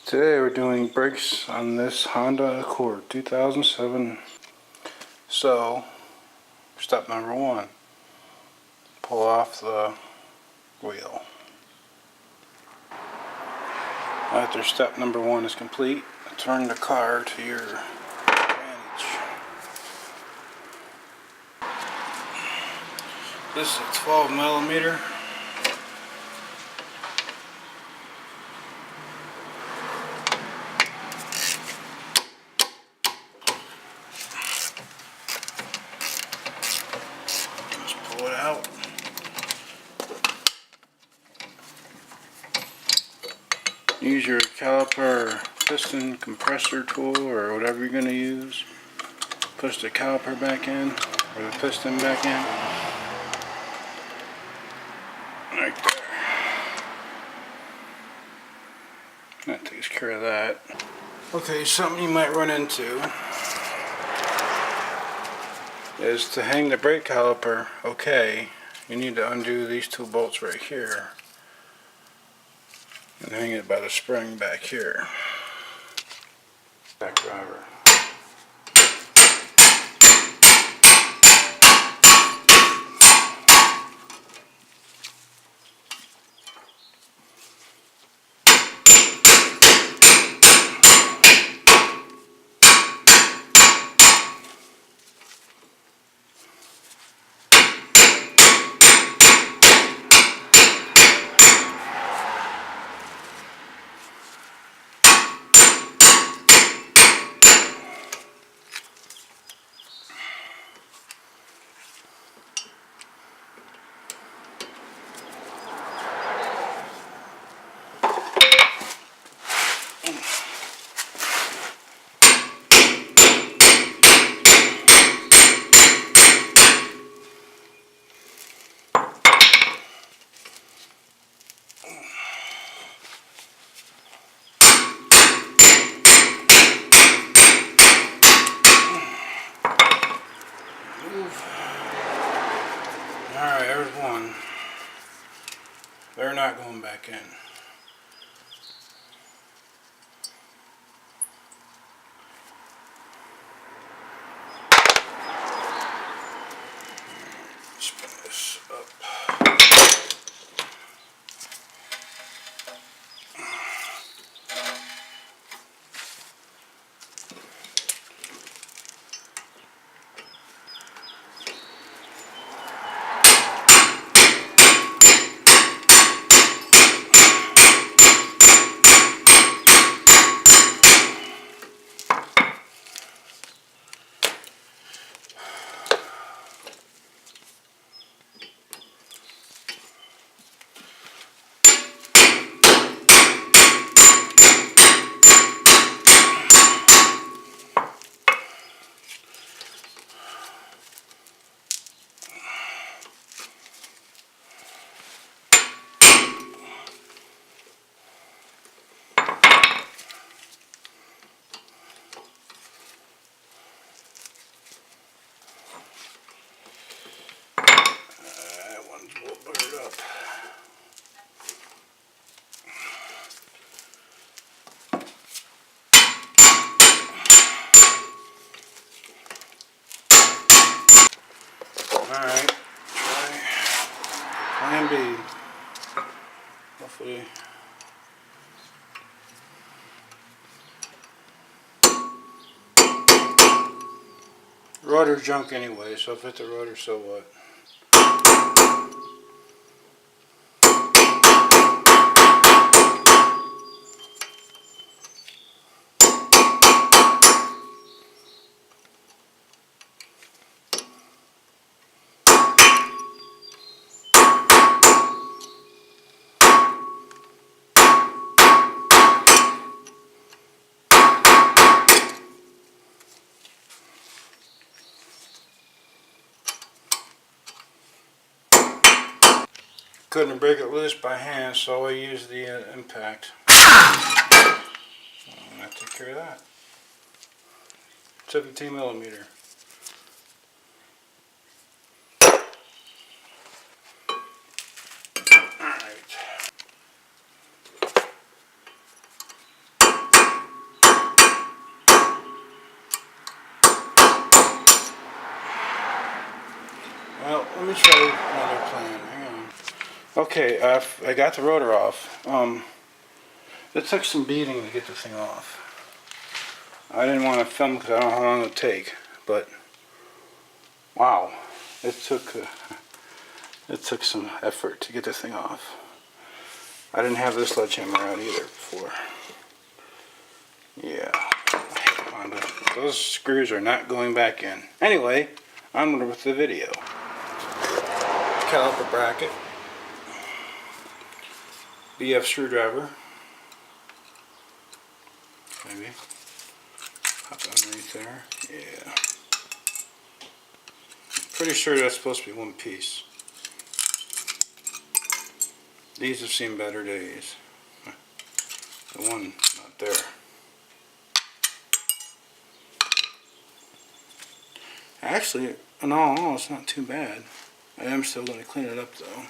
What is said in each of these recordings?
Today we're doing brakes on this Honda Accord 2007. So, step number one, pull off the wheel. After step number one is complete, turn the car to your advantage. This is a 12mm. Pull it out. Use your caliper piston compressor tool or whatever you're going to use. Push the caliper back in or the piston back in. Right there. That takes care of that. Okay, something you might run into is to hang the brake caliper okay, you need to undo these two bolts right here and hang it by the spring back here. Back driver. Alright, there's one. They're not going back in. Spin this up. Alright, try plan B. Hopefully. Rotor junk anyway, so if it's a rotor, so what? Couldn't break it loose by hand, so I used the impact. And that took care of that. 17mm. Alright. Well, let me try another plan. Hang on. Okay, I got the rotor off. It took some beating to get the thing off. I didn't want to film because I don't know how long it would take, but wow, it took some effort to get this thing off. I didn't have this sledgehammer out either before. Yeah, Honda. Those screws are not going back in. Anyway, onward with the video. Caliper bracket, BF screwdriver, maybe, hop underneath there, yeah. Pretty sure that's supposed to be one piece. These have seen better days. The one not there. Actually, in all, it's not too bad. I am still going to clean it up though.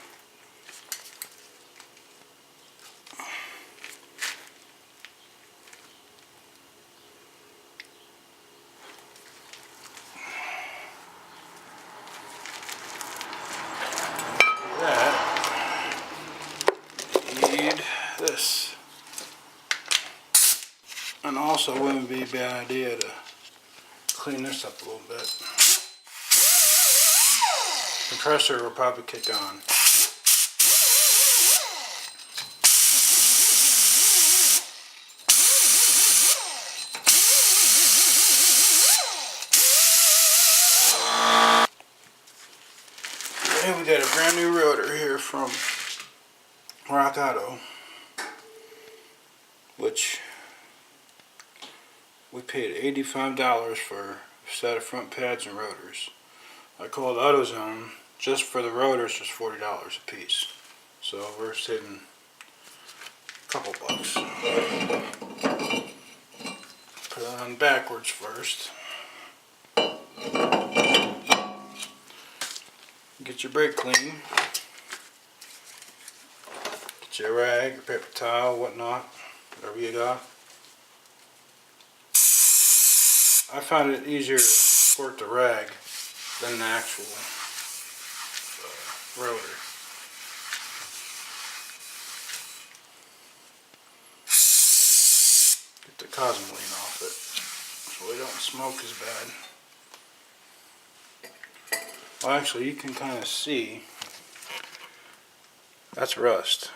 Need this. And also it wouldn't be a bad idea to clean this up a little bit. Compressor will probably kick on. And we got a brand new rotor here from Rock Auto, which we paid $85 for a set of front pads and rotors. I called AutoZone just for the rotors, just $40 a piece. So we're saving a couple bucks. Put it on backwards first. Get your brake clean. Get your rag, your paper towel, whatnot, whatever you got. I found it easier to squirt the rag than the actual rotor. Get the cosmoline off it so it don't smoke as bad. Well, actually, you can kind of see that's rust.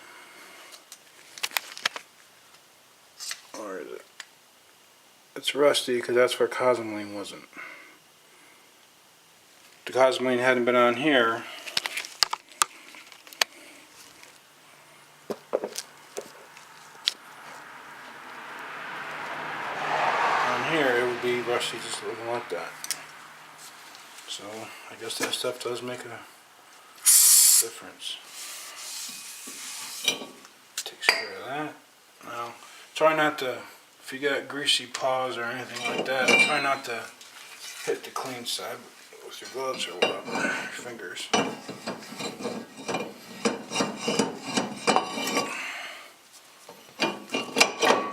Or is it? It's rusty because that's where cosmoline wasn't. The cosmoline hadn't been on here. On here it would be rusty just looking like that. So I guess that stuff does make a difference. Takes care of that. Now try not to, if you got greasy paws or anything like that, try not to hit the clean side with your gloves or whatever, your fingers.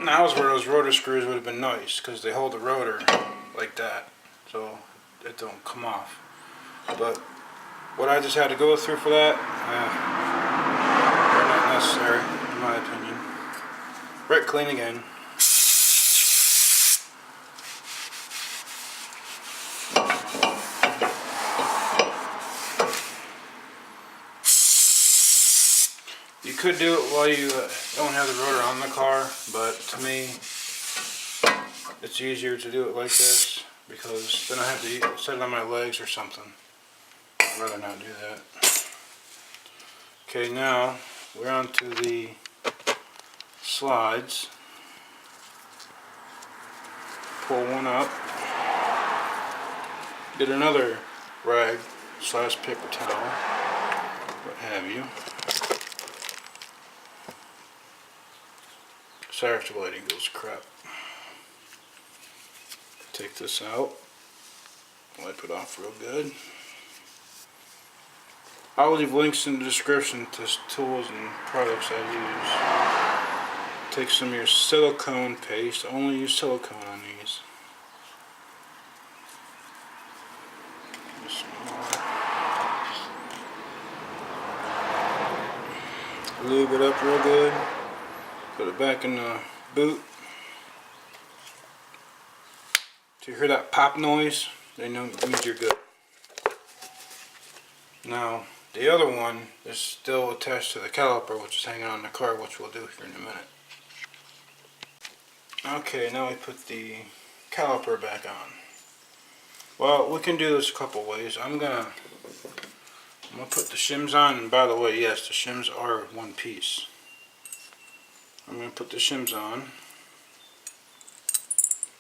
Now is where those rotor screws would have been nice, because they hold the rotor like that, so it don't come off. But what I just had to go through for that, they're not necessary, in my opinion. Brake clean again. You could do it while you don't have the rotor on the car, but to me it's easier to do it like this because then I have to set it on my legs or something. I'd rather not do that. Okay, now we're on to the slides. Pull one up. Get another rag / paper towel, what have you. Sorry if the lighting goes crap. Take this out. Wipe it off real good. I'll leave links in the description to tools and products I use. Take some of your silicone paste. I only use silicone on these. Just Lube it up real good. Put it back in the boot. So you hear that pop noise, they know it means you're good. Now, the other one is still attached to the caliper, which is hanging on the car, which we'll do here in a minute. Okay, now we put the caliper back on. Well, we can do this a couple ways. I'm gonna put the shims on, and by the way, yes, the shims are one piece. I'm gonna put the shims on.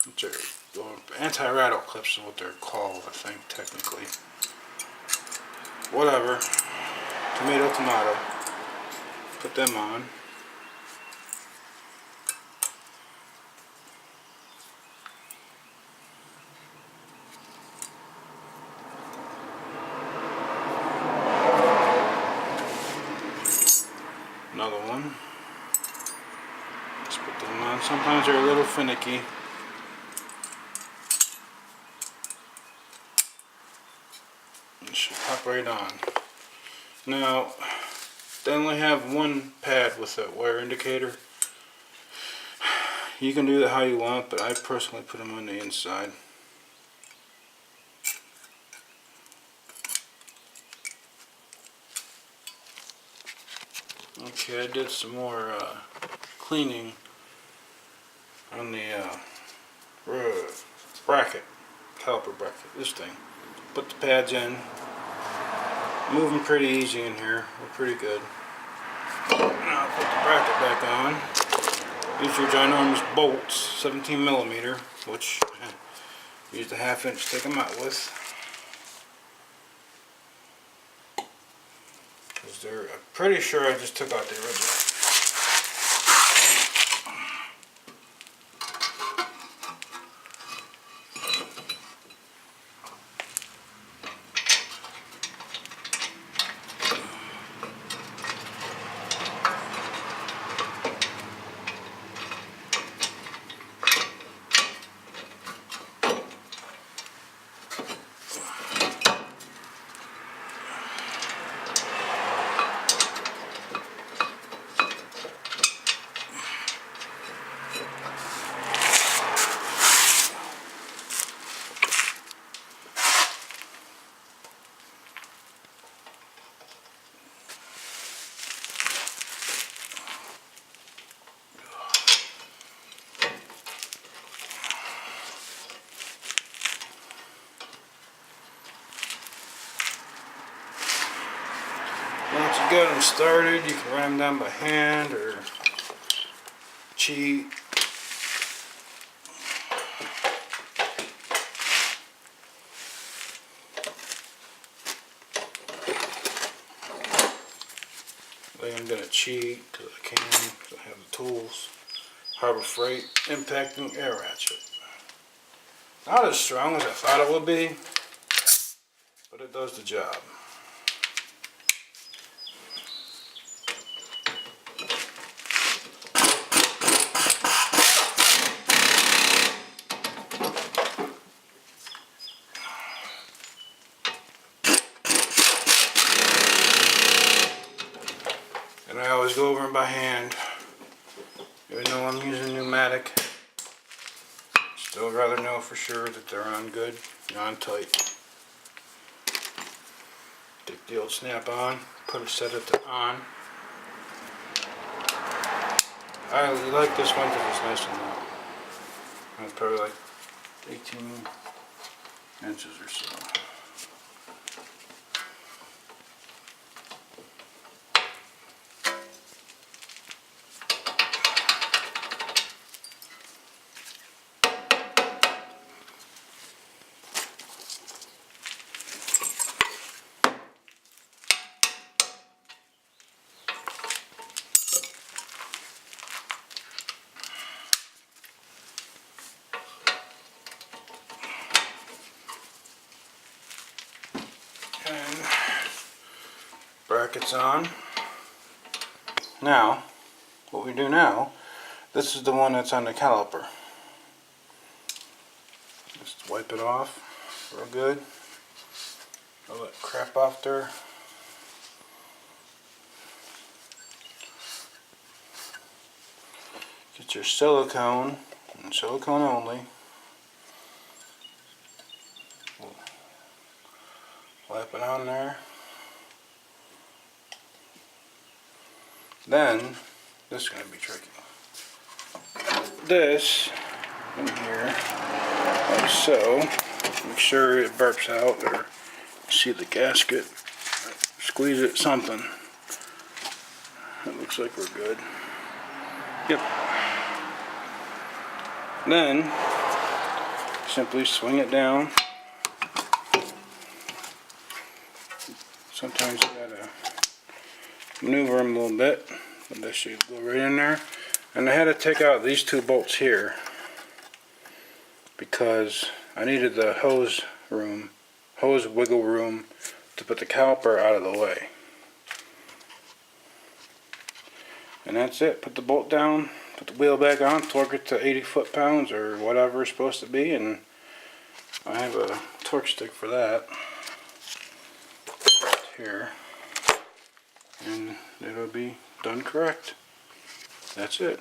Which are anti-rattle clips is what they're called, I think, technically. Whatever. Tomato, tomato. Put them on. Another one. Let's put them on. Sometimes they're a little finicky. It should pop right on. Now, they only have one pad with a wear indicator. You can do that how you want, but I personally put them on the inside. Okay, I did some more cleaning on the bracket, caliper bracket, this thing. Put the pads in. Moving pretty easy in here. We're pretty good. Now I'll put the bracket back on. Use your ginormous bolts, 17 millimeter, which I used a 1/2 inch to take them out with. Because I'm pretty sure I just took out the original. Once you get them started, you can run them down by hand or cheat. I think I'm going to cheat because I can, because I have the tools. Harbor Freight impacting air ratchet. Not as strong as I thought it would be, but it does the job. And I always go over them by hand, even though I'm using pneumatic. Still rather know for sure that they're on good, on tight. Take the old snap on, set it to on. I like this one because it's nice and long. It's probably like 18 inches or so. And brackets on. Now, what we do now, this is the one that's on the caliper. Just wipe it off real good. All that crap off there. Get your silicone, and silicone only. Wipe it on there. Then, this is going to be tricky. This in here, like so. Make sure it burps out, or see the gasket. Squeeze it, something. It looks like we're good. Yep. Then, simply swing it down. Sometimes you gotta maneuver them a little bit, but this should go right in there. And I had to take out these two bolts here because I needed the hose wiggle room to put the caliper out of the way. And that's it. Put the bolt down, put the wheel back on, torque it to 80 foot-pounds or whatever it's supposed to be, and I have a torque stick for that here, and it'll be done correct. That's it.